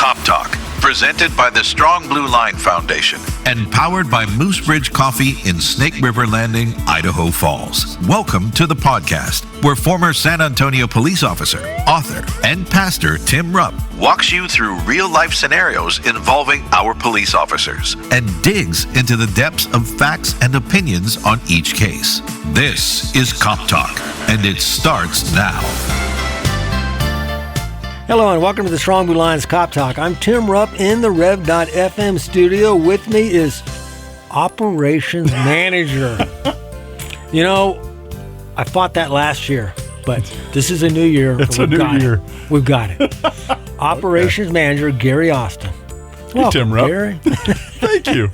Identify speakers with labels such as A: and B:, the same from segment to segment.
A: Cop Talk, presented by the Strong Blue Line Foundation and powered by Moose Ridge Coffee in Snake River Landing, Idaho Falls. Welcome to the podcast, where former San Antonio police officer, author, and pastor Tim Rupp walks you through real-life scenarios involving our police officers and digs into the depths of facts and opinions on each case. This is Cop Talk, and it starts now.
B: Hello and welcome to the Strong Blue Line's Cop Talk. I'm Tim Rupp in the Rev.fm studio. With me is Operations Manager. You know, I fought that last year, but this is a new year.
C: It's a new year.
B: We've got it. Operations Manager Gary Austin.
C: Hey, Tim Rupp.
B: Gary.
C: Thank you.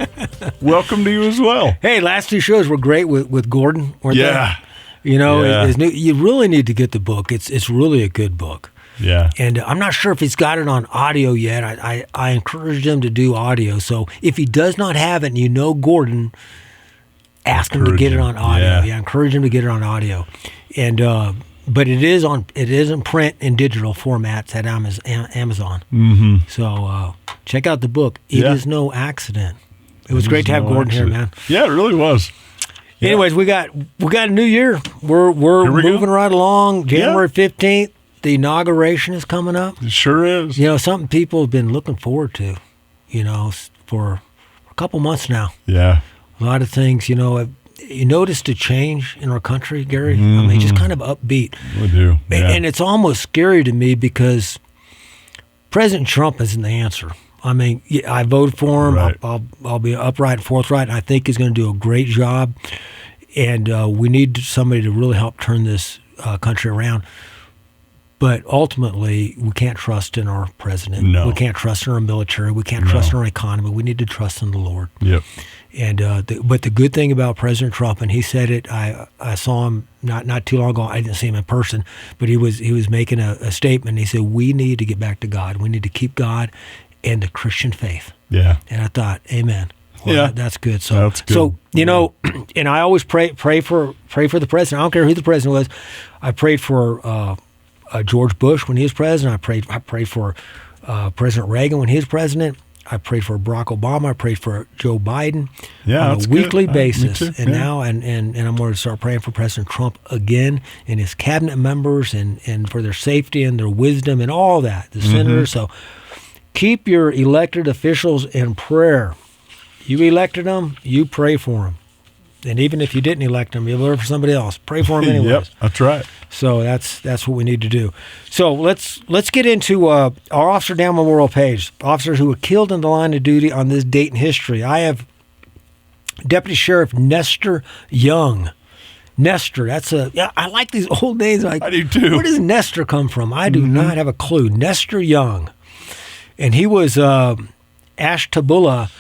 C: Welcome to you as well.
B: Hey, last two shows were great with Gordon, weren't they? You know, you really need to get the book. It's really a good book.
C: Yeah.
B: And I'm not sure if he's got it on audio yet. I encouraged him to do audio. So if he does not have it and you know Gordon, ask him to get it on audio. Yeah, encourage him to get it on audio. And but it is in print and digital formats at Amazon. Mm-hmm. So check out the book. It is no accident. It was great to have Gordon here, man.
C: Yeah, it really was. Yeah.
B: Anyways, we got a new year. We're moving right along. January 15th. The inauguration is coming up.
C: It sure is.
B: You know, something people have been looking forward to, you know, for a couple months now.
C: Yeah.
B: A lot of things, you know. You noticed a change in our country, Gary? Mm-hmm. I mean, just kind of upbeat.
C: We do. Yeah.
B: And it's almost scary to me because President Trump isn't the answer. I mean, I voted for him. Right. I'll be upright and forthright, and I think he's going to do a great job. And we need somebody to really help turn this country around. But ultimately, we can't trust in our president.
C: No.
B: We can't trust in our military. We can't trust in our economy. We need to trust in the Lord.
C: Yep.
B: And but the good thing about President Trump, and he said it, I saw him not too long ago. I didn't see him in person, but he was making a statement. He said, we need to get back to God. We need to keep God and the Christian faith. Yeah. And I thought, amen. Well,
C: yeah,
B: that's good. So,
C: that's good.
B: So you know, and I always pray for the president. I don't care who the president was. I prayed for George Bush when he was president. I prayed for President Reagan when he was president. I prayed for Barack Obama. I prayed for Joe Biden on a weekly basis. And now, and I'm going to start praying for President Trump again and his cabinet members and for their safety and their wisdom and all that, the senators. So keep your elected officials in prayer. You elected them, you pray for them. And even if you didn't elect them, you voted for somebody else. Pray for them anyways.
C: Yep, that's right.
B: So that's what we need to do. So let's get into our Officer Down Memorial page. Officers who were killed in the line of duty on this date in history. I have Deputy Sheriff Nestor Young. Nestor, I like these old names.
C: I do too.
B: Where does Nestor come from? I do not have a clue. Nestor Young. And he was Ashtabula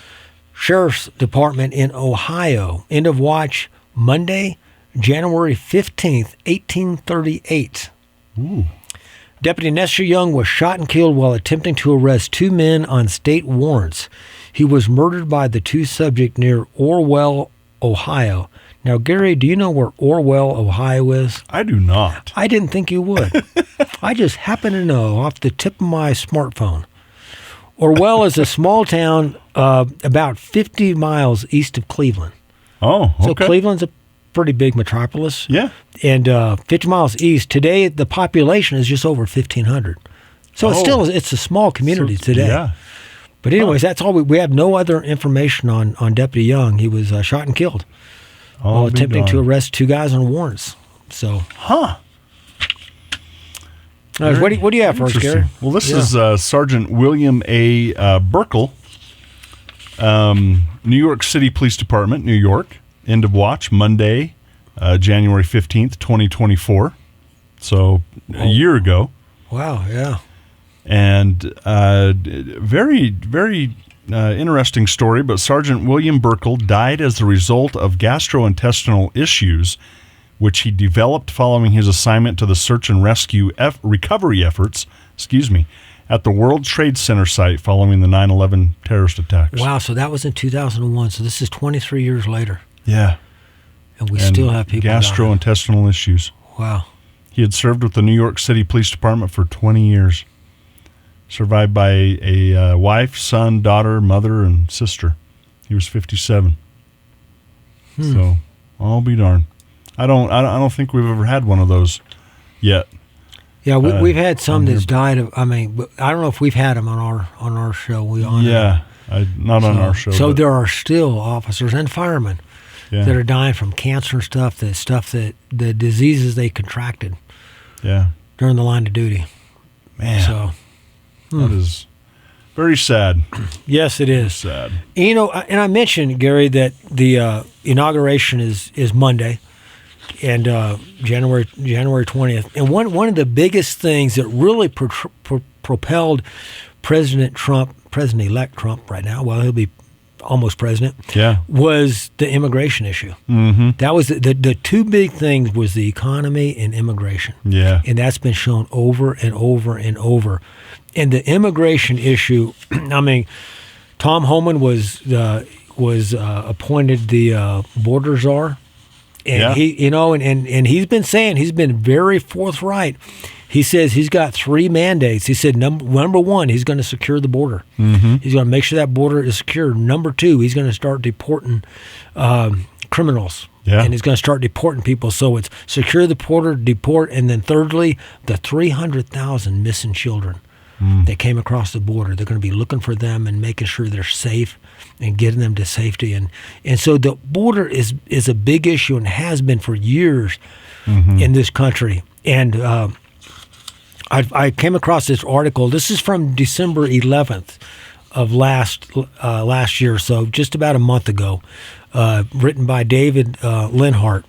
B: Sheriff's Department in Ohio. End of watch Monday, January 15th, 1838.
C: Ooh.
B: Deputy Nestor Young was shot and killed while attempting to arrest two men on state warrants. He was murdered by the two subjects near Orwell, Ohio. Now, Gary, do you know where Orwell, Ohio is?
C: I do not.
B: I didn't think you would. I just happen to know off the tip of my smartphone. Orwell is a small town about 50 miles east of Cleveland.
C: Oh, okay.
B: So Cleveland's a pretty big metropolis.
C: Yeah.
B: And 50 miles east. Today, the population is just over 1,500. So it's a small community today.
C: Yeah.
B: But anyways, that's all. We have no other information on Deputy Young. He was shot and killed while attempting to arrest two guys on warrants. So.
C: Huh.
B: What do you have for us, Gary?
C: Well, this is Sergeant William A. Burkle, New York City Police Department, New York. End of watch, Monday, January 15th, 2024. So a year ago.
B: Wow, yeah.
C: And very, very interesting story, but Sergeant William Burkle died as a result of gastrointestinal issues which he developed following his assignment to the search and rescue recovery efforts, at the World Trade Center site following the 9/11 terrorist attacks.
B: Wow, so that was in 2001. So this is 23 years later.
C: Yeah.
B: And we still have people
C: survived by a wife, son, daughter, mother, and sister. He was 57. So, I'll be darned. I don't think we've ever had one of those yet.
B: Yeah, we've had some that's died of. I mean, but I don't know if we've had them on our show.
C: Not on our show.
B: So there are still officers and firemen that are dying from cancer and stuff that the diseases they contracted.
C: Yeah.
B: During the line of duty.
C: Man.
B: So
C: that is very sad.
B: Yes, it is.
C: Sad.
B: You know, and I mentioned, Gary, that the inauguration is Monday. And January 20th. And one of the biggest things that really propelled President-elect Trump right now, well, he'll be almost president, was the immigration issue. Mm-hmm. That was the two big things was the economy and immigration. Yeah. And that's been shown over and over and over. And the immigration issue, I mean, Tom Homan was appointed the border czar. And he, and he's been saying, he's been very forthright. He says he's got three mandates. He said, number one, he's going to secure the border. Mm-hmm. He's going to make sure that border is secure. Number two, he's going to start deporting criminals. Yeah. And he's going to start deporting people. So it's secure the border, deport, and then thirdly, the 300,000 missing children that came across the border. They're going to be looking for them and making sure they're safe and getting them to safety. And so the border is a big issue and has been for years in this country. And I came across this article. This is from December 11th of last year, so just about a month ago, written by David Leonhardt.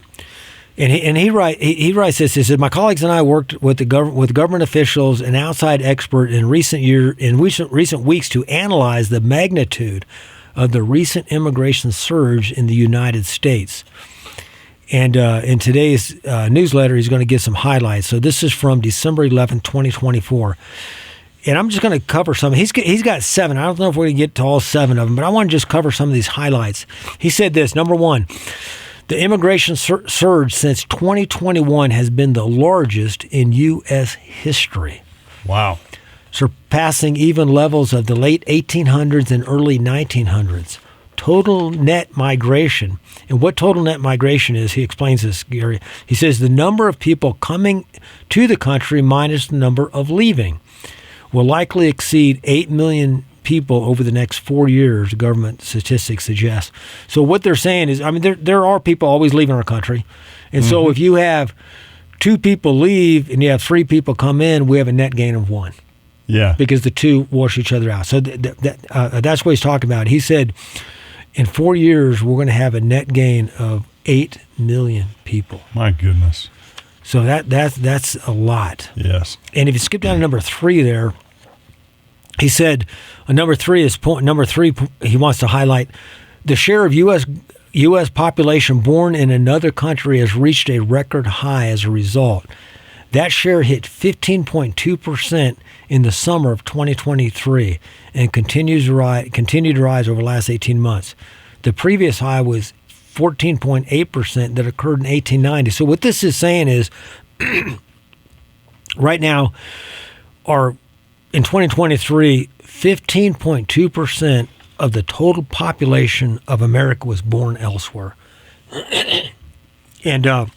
B: And he writes this. He said, "My colleagues and I worked with government officials and outside expert in recent weeks to analyze the magnitude of the recent immigration surge in the United States." And in today's newsletter, he's going to give some highlights. So this is from December 11th, 2024. And I'm just going to cover some. He's got 7. I don't know if we're going to get to all 7 of them, but I want to just cover some of these highlights. He said this, number one, the immigration surge since 2021 has been the largest in U.S. history.
C: Wow.
B: Surpassing even levels of the late 1800s and early 1900s. Total net migration. And what total net migration is, he explains this, Gary. He says the number of people coming to the country minus the number of leaving will likely exceed 8 million people over the next 4 years, government statistics suggest. So what they're saying is, I mean, there are people always leaving our country. And so if you have 2 people leave and you have 3 people come in, we have a net gain of 1. Yeah. Because the 2 wash each other out. So that's what he's talking about. He said, in 4 years, we're going to have a net gain of 8 million people.
C: My goodness.
B: So that's a lot.
C: Yes.
B: And if you skip down to number 3 there, he said, number 3, he wants to highlight the share of U.S. population born in another country has reached a record high as a result. That share hit 15.2% in the summer of 2023 and continued to rise over the last 18 months. The previous high was 14.8% that occurred in 1890. So what this is saying is, right now, in 2023, 15.2% of the total population of America was born elsewhere. And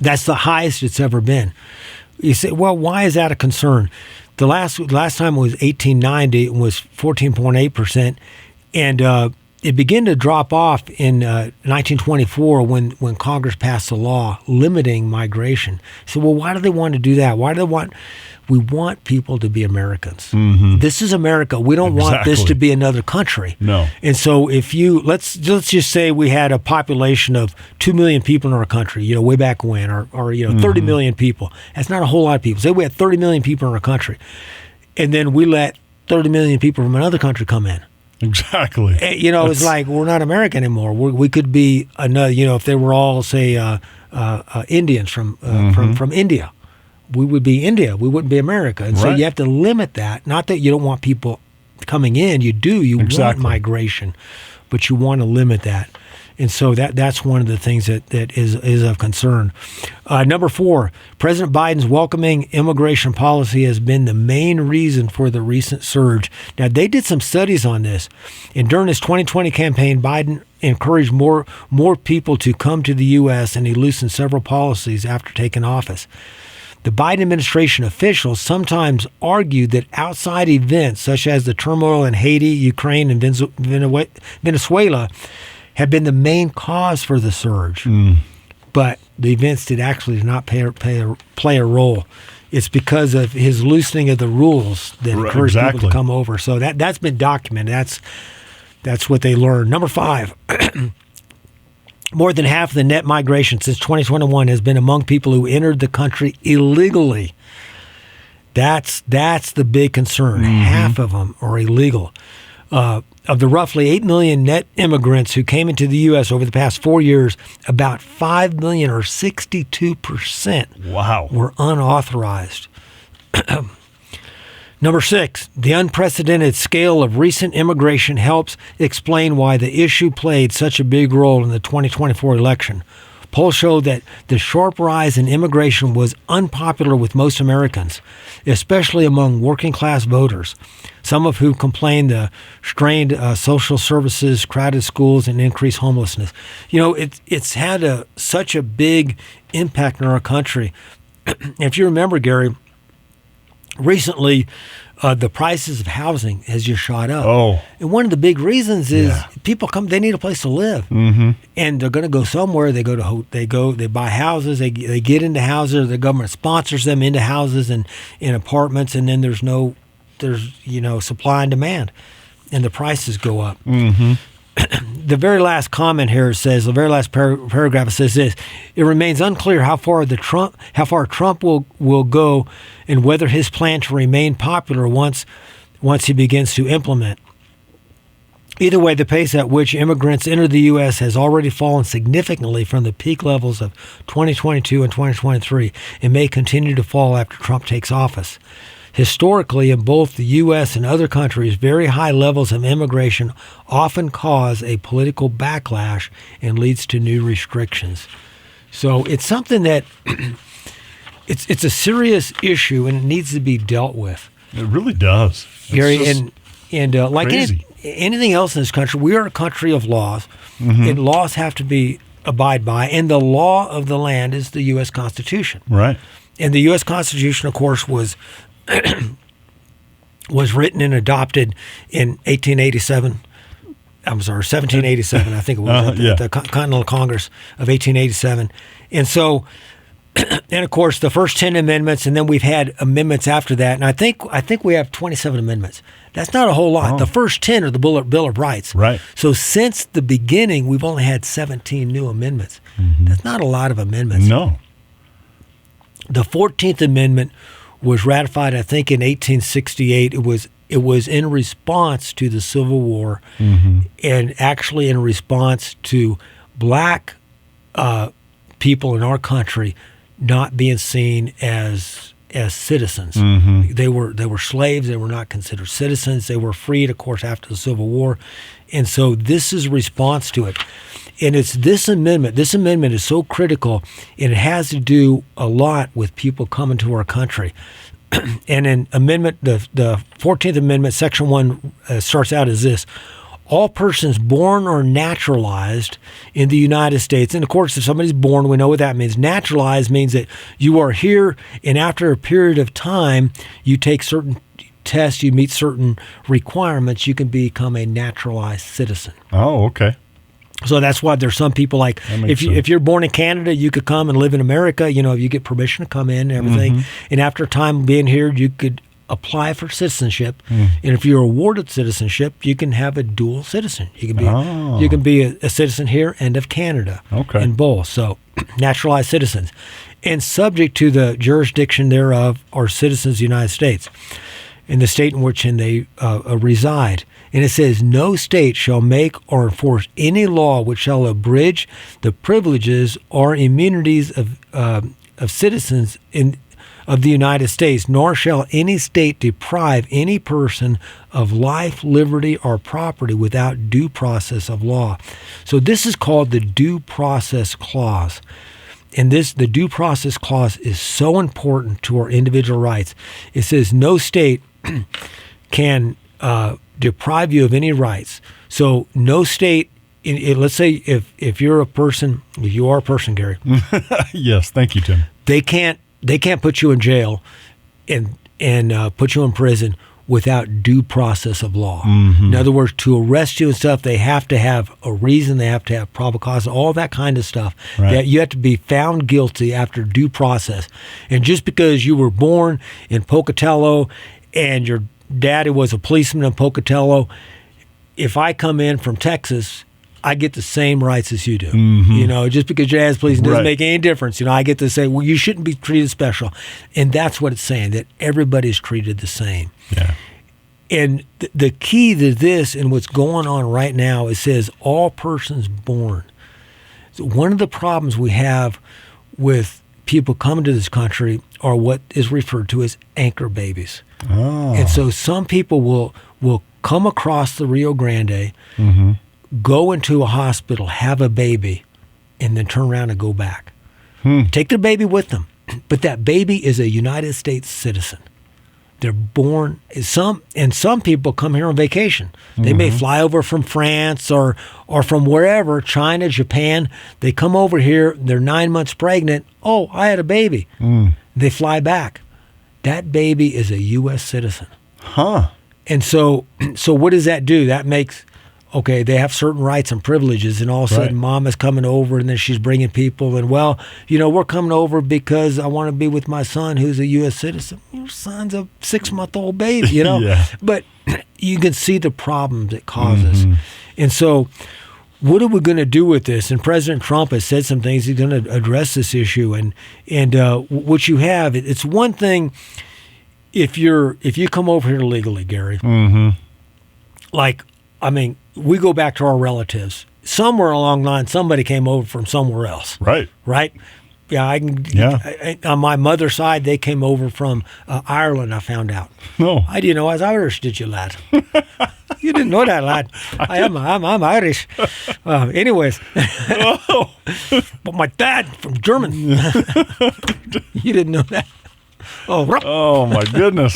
B: that's the highest it's ever been. You say, well, why is that a concern? The last time it was 1890, it was 14.8%, and it began to drop off in 1924 when Congress passed a law limiting migration. So, well, why do they want to do that? Why do they want? We want people to be Americans. Mm-hmm. This is America. We don't want this to be another country. No. And so if let's just say we had a population of 2 million people in our country, way back when, or 30 million people. That's not a whole lot of people. Say we had 30 million people in our country, and then we let 30 million people from another country come in.
C: Exactly.
B: It's like we're not American anymore. We could be another. If they were all, say, Indians from India, we would be India. We wouldn't be America. And so you have to limit that. Not that you don't want people coming in. You do. You want migration, but you want to limit that. And so that's one of the things that is of concern. Number 4, President Biden's welcoming immigration policy has been the main reason for the recent surge. Now, they did some studies on this. And during his 2020 campaign, Biden encouraged more people to come to the U.S., and he loosened several policies after taking office. The Biden administration officials sometimes argue that outside events such as the turmoil in Haiti, Ukraine, and Venezuela have been the main cause for the surge. But the events did not play a role. It's because of his loosening of the rules that encouraged people to come over. So that's been documented. That's what they learned. Number 5. More than half of the net migration since 2021 has been among people who entered the country illegally. That's the big concern. Half of them are illegal. Of the roughly 8 million net immigrants who came into the U.S. over the past 4 years, about 5 million, or 62%, were unauthorized. Number 6, the unprecedented scale of recent immigration helps explain why the issue played such a big role in the 2024 election. Polls show that the sharp rise in immigration was unpopular with most Americans, especially among working-class voters, some of whom complained the strained social services, crowded schools, and increased homelessness. You know, it's had such a big impact in our country. If you remember, Gary, recently, the prices of housing has just shot up. And one of the big reasons is people come; they need a place to live, and they're going to go somewhere. They buy houses. They get into houses. The government sponsors them into houses and in apartments, and then there's supply and demand, and the prices go up. The very last comment here says, the very last paragraph says this: it remains unclear how far Trump will go and whether his plan to remain popular once he begins to implement. Either way, the pace at which immigrants enter the U.S. has already fallen significantly from the peak levels of 2022 and 2023 and may continue to fall after Trump takes office. Historically, in both the U.S. and other countries, very high levels of immigration often cause a political backlash and leads to new restrictions. So it's something that it's a serious issue, and it needs to be dealt with.
C: It really does,
B: Gary. And like anything else in this country, we are a country of laws, and laws have to be abide by. And the law of the land is the U.S. Constitution.
C: Right.
B: And the U.S. Constitution, of course, was written and adopted in 1887. I'm sorry, 1787, I think it was, at the Continental Congress of 1887. And so, and of course, the first 10 amendments, and then we've had amendments after that. And I think we have 27 amendments. That's not a whole lot. The first 10 are the Bill of Rights.
C: Right.
B: So since the beginning, we've only had 17 new amendments. That's not a lot of amendments.
C: No.
B: The 14th Amendment was ratified, I think, in 1868. It was in response to the Civil War, and actually in response to black people in our country not being seen as citizens. They were slaves. They were not considered citizens. They were freed, of course, after the Civil War, and so this is a response to it. And it's this amendment. This amendment is so critical, and it has to do a lot with people coming to our country. And in amendment, the 14th Amendment, Section 1 starts out as this: all persons born or naturalized in the United States. And of course, if somebody's born, we know what that means. Naturalized means that you are here, and after a period of time, you take certain tests, you meet certain requirements, you can become a naturalized citizen.
C: Oh, okay.
B: So that's why there's some people like, if you're born in Canada, you could come and live in America. You get permission to come in and everything. And after a time being here, you could apply for citizenship. And if you're awarded citizenship, you can have a dual citizen. You can be a citizen here and of Canada.
C: Okay.
B: In both. So naturalized citizens. And subject to the jurisdiction thereof are citizens of the United States in the state in which they reside. And it says, no state shall make or enforce any law which shall abridge the privileges or immunities of citizens of the United States, nor shall any state deprive any person of life, liberty, or property without due process of law. So this is called the Due Process Clause. And the Due Process Clause is so important to our individual rights. It says no state can deprive you of any rights. So no state, let's say if you're a person, if you are a person, Gary.
C: Yes, thank you, Tim.
B: They can't put you in jail and put you in prison without due process of law.
C: Mm-hmm.
B: In other words, to arrest you and stuff, they have to have a reason, they have to have probable cause, all that kind of stuff.
C: Right.
B: That you have to be found guilty after due process. And just because you were born in Pocatello and your daddy was a policeman in Pocatello, if I come in from Texas, I get the same rights as you do.
C: Mm-hmm.
B: Just because your dad's policeman doesn't
C: Right.
B: make any difference. I get to say, well, you shouldn't be treated special. And that's what it's saying, that everybody's treated the same.
C: Yeah.
B: And the key to this and what's going on right now, it says all persons born. So one of the problems we have with people coming to this country are what is referred to as anchor babies.
C: Oh.
B: And so some people will come across the Rio Grande,
C: Mm-hmm.
B: go into a hospital, have a baby, and then turn around and go back. Take their baby with them. But that baby is a United States citizen. They're born. Some people come here on vacation. They may fly over from France or from wherever, China, Japan. They come over here. They're 9 months pregnant. Oh, I had a baby. They fly back. That baby is a U.S. citizen.
C: Huh.
B: And so what does that do? That makes, okay, they have certain rights and privileges, and all of a sudden
C: Right.
B: mom is coming over, and then she's bringing people, and well, we're coming over because I want to be with my son who's a U.S. citizen. Your son's a 6-month-old baby,
C: Yeah.
B: But you can see the problems it causes. And so what are we going to do with this? And President Trump has said some things. He's going to address this issue. And what you have, it's one thing if you come over here legally, Gary, we go back to our relatives. Somewhere along the line, somebody came over from somewhere else.
C: Right.
B: Right? Yeah, I can.
C: Yeah.
B: On my mother's side, they came over from Ireland, I found out.
C: No.
B: I didn't know I was Irish, did you, lad? You didn't know that, lad. I'm Irish. Anyways. But my dad from German. You didn't know that.
C: Oh my goodness.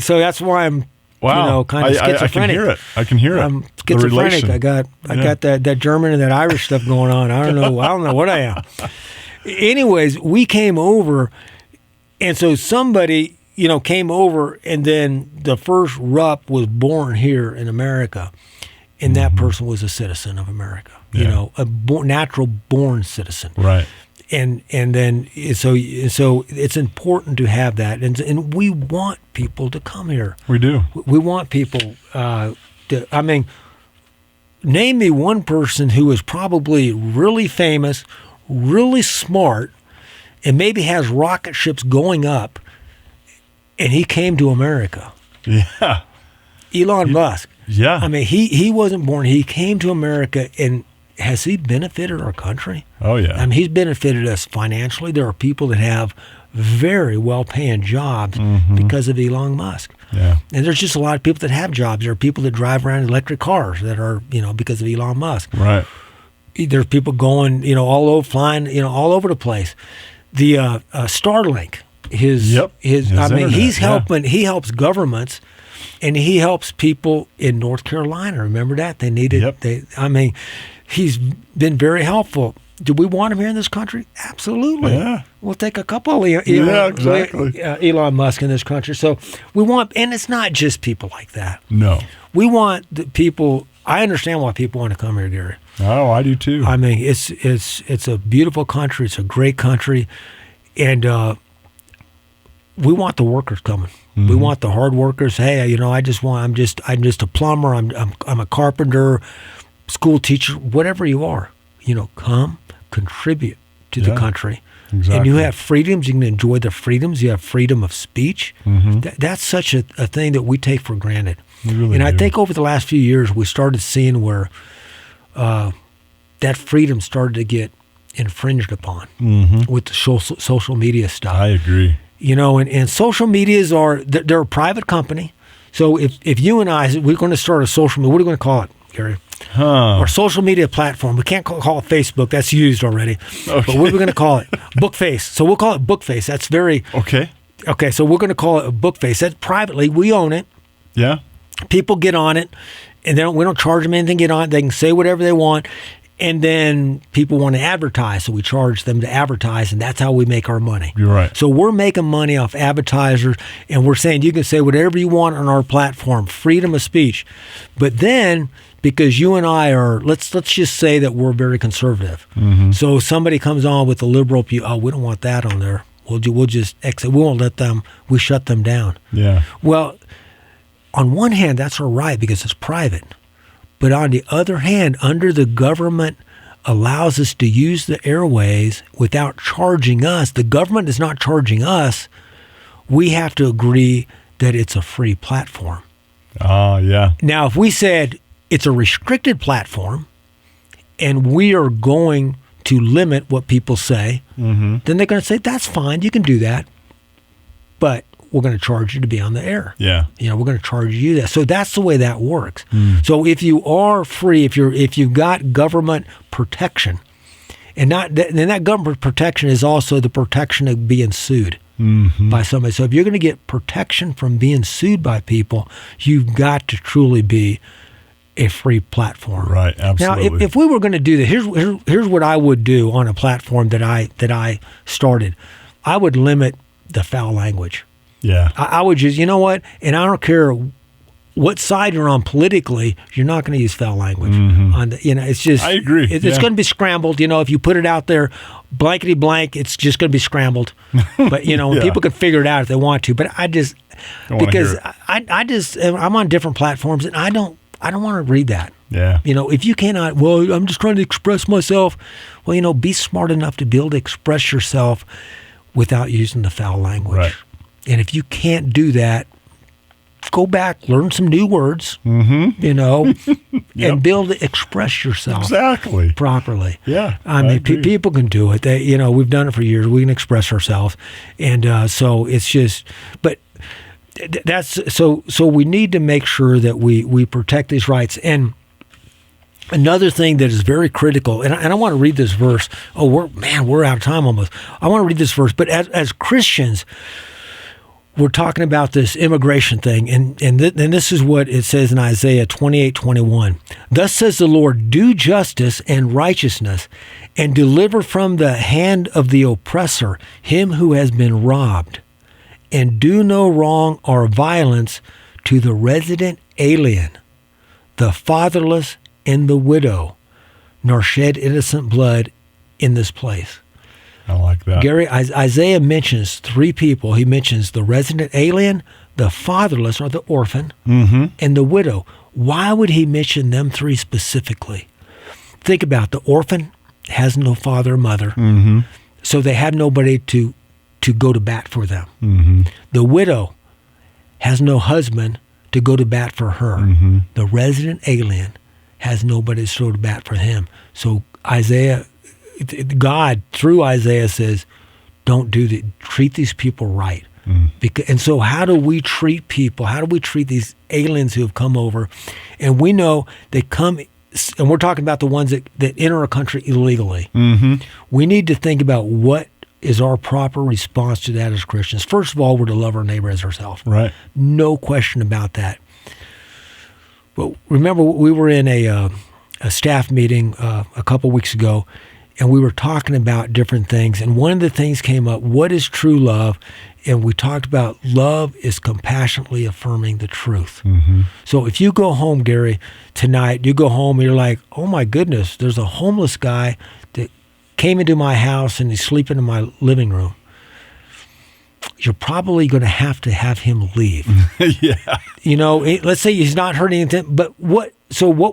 B: So that's why I'm
C: Wow.
B: kind of schizophrenic.
C: I can hear it.
B: I'm
C: The
B: schizophrenic.
C: relation.
B: I got that German and that Irish stuff going on. I don't know what I am. Anyways, we came over, and so somebody came over, and then the first RUP was born here in America, and that person was a citizen of America.
C: Yeah.
B: A natural born citizen.
C: Right.
B: And then so it's important to have that, and we want people to come here.
C: We do.
B: We want people name me one person who is probably really famous, really smart, and maybe has rocket ships going up, and he came to America.
C: Yeah.
B: Elon Musk.
C: Yeah.
B: He wasn't born. He came to America, and has he benefited our country?
C: Oh, yeah.
B: He's benefited us financially. There are people that have very well-paying jobs because of Elon Musk.
C: Yeah.
B: And there's just a lot of people that have jobs. There are people that drive around in electric cars that are, because of Elon Musk.
C: Right.
B: There's people going, all over, flying, all over the place. The Starlink, he's helping. He helps governments, and he helps people in North Carolina. Remember that they needed.
C: Yep.
B: He's been very helpful. Do we want him here in this country? Absolutely.
C: Yeah.
B: We'll take a couple of Elon Musk in this country. So we want, and it's not just people like that.
C: No.
B: We want the people. I understand why people want to come here, Gary.
C: Oh, I do too.
B: It's a beautiful country. It's a great country, and we want the workers coming. We want the hard workers. Hey, I'm just a plumber. I'm a carpenter, school teacher, whatever you are. Come contribute to the country.
C: Exactly.
B: And you have freedoms. You can enjoy the freedoms. You have freedom of speech. That's such a thing that we take for granted.
C: Really
B: I
C: do.
B: think over the last few years, we started seeing where that freedom started to get infringed upon with the social media stuff.
C: I agree.
B: And social medias they're a private company. So if you and I, we're going to start a social media, what are we going to call it, Gary? Or social media platform. We can't call it Facebook. That's used already. Okay. But what are we going to call it? Bookface. So we'll call it Bookface. That's very... Okay, so we're going to call it a Bookface. That's privately. We own it.
C: Yeah.
B: People get on it, and we don't charge them anything to get on it. They can say whatever they want. And then people want to advertise, so we charge them to advertise, and that's how we make our money.
C: You're right.
B: So we're making money off advertisers, and we're saying you can say whatever you want on our platform, freedom of speech. But then, because you and I are, let's just say that we're very conservative. Mm-hmm. So somebody comes on with a liberal view, we don't want that on there. We'll just exit. We won't let them. We shut them down.
C: Yeah.
B: Well, on one hand, that's all right because it's private. But on the other hand, under the government allows us to use the airways without charging us. The government is not charging us. We have to agree that it's a free platform.
C: Yeah.
B: Now, if we said it's a restricted platform and we are going to limit what people say, then they're going to say, that's fine, you can do that. But we're going to charge you to be on the air.
C: Yeah.
B: We're going to charge you that. So that's the way that works. So if you are free, if you've got government protection, and that government protection is also the protection of being sued by somebody. So if you're going to get protection from being sued by people, you've got to truly be a free platform.
C: Right. Absolutely.
B: Now, if we were going to do that, here's what I would do on a platform that I started. I would limit the foul language.
C: Yeah.
B: I would just, you know what? And I don't care what side you're on politically, you're not going to use foul language. It's just. I
C: agree.
B: It's going to be scrambled. If you put it out there, blankety blank, it's just going to be scrambled. But people can figure it out if they want to. But I just because I'm on different platforms and I don't want to read that.
C: Yeah.
B: If you cannot, well, I'm just trying to express myself. Well, be smart enough to be able to express yourself without using the foul language.
C: Right.
B: And if you can't do that, go back, learn some new words, and be able to express yourself properly.
C: Yeah.
B: I mean, people can do it. We've done it for years. We can express ourselves. And so it's just, but that's, so we need to make sure that we protect these rights. And another thing that is very critical, and I want to read this verse. We're out of time almost. I want to read this verse, but as Christians, we're talking about this immigration thing, and this is what it says in Isaiah 28:21. Thus says the Lord, do justice and righteousness, and deliver from the hand of the oppressor him who has been robbed, and do no wrong or violence to the resident alien, the fatherless, and the widow, nor shed innocent blood in this place.
C: I like that.
B: Gary, Isaiah mentions three people. He mentions the resident alien, the fatherless or the orphan, and the widow. Why would he mention them three specifically? Think about it. The orphan has no father or mother, so they have nobody to go to bat for them. The widow has no husband to go to bat for her. The resident alien has nobody to go to bat for him. So God, through Isaiah, says, don't do that. Treat these people right. And so how do we treat people? How do we treat these aliens who have come over? And we know they come, and we're talking about the ones that enter our country illegally. We need to think about what is our proper response to that as Christians. First of all, we're to love our neighbor as ourselves.
C: Right.
B: No question about that. But remember, we were in a staff meeting a couple weeks ago, and we were talking about different things. And one of the things came up, what is true love? And we talked about love is compassionately affirming the truth. So if you go home, Gary, tonight, you go home and you're like, oh my goodness, there's a homeless guy that came into my house and he's sleeping in my living room. You're probably going to have him leave.
C: Yeah.
B: Let's say he's not hurting anything, but what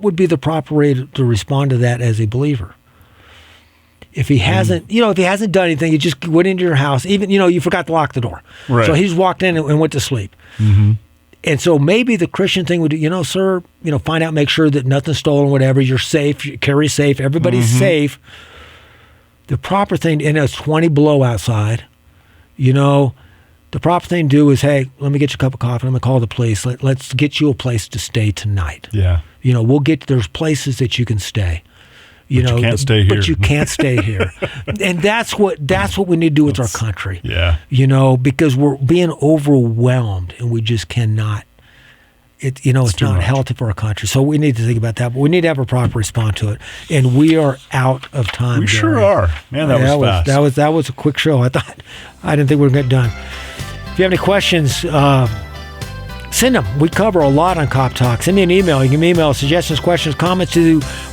B: would be the proper way to respond to that as a believer? If he hasn't, if he hasn't done anything, he just went into your house, even, you forgot to lock the door.
C: Right.
B: So he's walked in and went to sleep. And so maybe the Christian thing would, sir, find out, make sure that nothing's stolen, whatever, you're safe, you carry safe, everybody's safe. The proper thing, and it's 20 below outside, the proper thing to do is, hey, let me get you a cup of coffee. I'm going to call the police. Let's get you a place to stay tonight.
C: Yeah.
B: There's places that you can stay. You can't
C: stay here.
B: But you can't stay here. And that's what we need to do with our country.
C: Yeah.
B: Because we're being overwhelmed and we just cannot. It's not healthy for our country. So we need to think about that. But we need to have a proper response to it. And we are out of time.
C: We sure are. Man, that was fast.
B: That was a quick show. I didn't think we were going to get done. If you have any questions, send them. We cover a lot on Cop Talk. Send me an email. You can email suggestions, questions, comments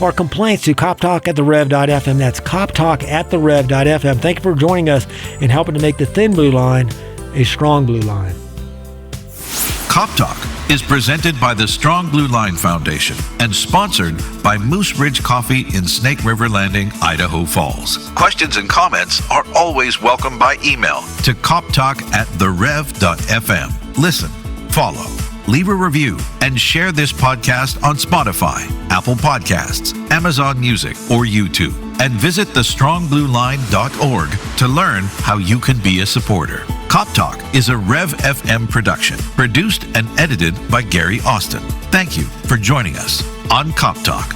B: or complaints to coptalk@therev.fm. That's coptalk@therev.fm. Thank you for joining us and helping to make the thin blue line a strong blue line.
A: Cop Talk is presented by the Strong Blue Line Foundation and sponsored by Moose Ridge Coffee in Snake River Landing, Idaho Falls. Questions and comments are always welcome by email to coptalk@therev.fm. Listen, follow, leave a review, and share this podcast on Spotify, Apple Podcasts, Amazon Music, or YouTube. And visit thestrongblueline.org to learn how you can be a supporter. Cop Talk is a Rev FM production, produced and edited by Gary Austin. Thank you for joining us on Cop Talk.